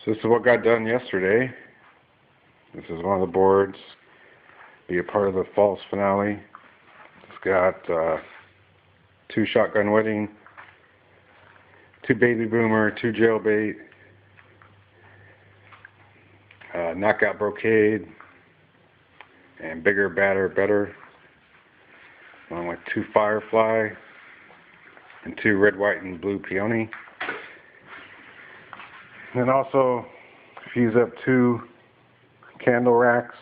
So this is what got done yesterday. This is one of the boards. Be a part of the falls finale. It's got 2 shotgun wedding, 2 baby boomer, 2 jailbait, knockout brocade, and bigger, badder, better, along with 2 firefly and 2 red, white, and blue peony. And then also fuse up 2 candle racks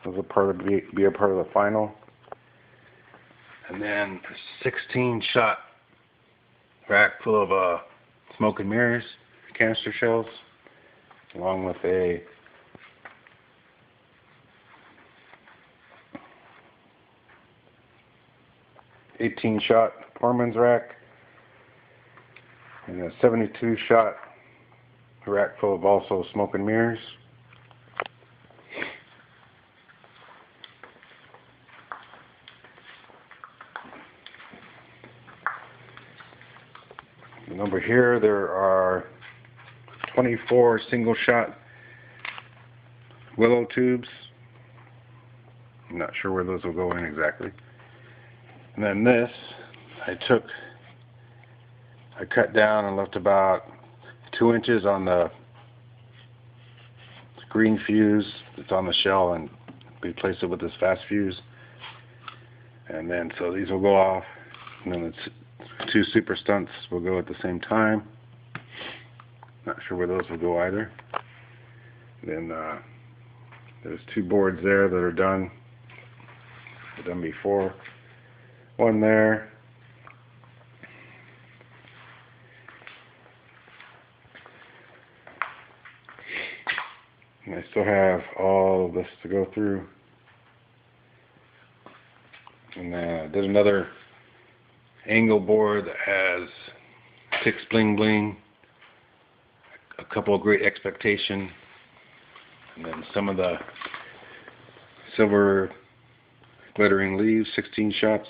as a part of be a part of the final. And then a 16-shot rack full of smoke and mirrors, canister shells, along with a 18-shot foreman's rack and a 72-shot rack full of also smoke and mirrors. And over here there are 24 single-shot willow tubes. I'm not sure where those will go in exactly. And then this, I cut down and left about 2 inches on the green fuse that's on the shell and replaced it with this fast fuse. And then so these will go off, and then the 2 super stunts will go at the same time. Not sure where those will go either. Then there's 2 boards there that are done. I've done before. One there. And I still have all of this to go through. And I did another angle board that has 6 bling bling, a couple of Great Expectation, and then some of the silver glittering leaves, 16 shots.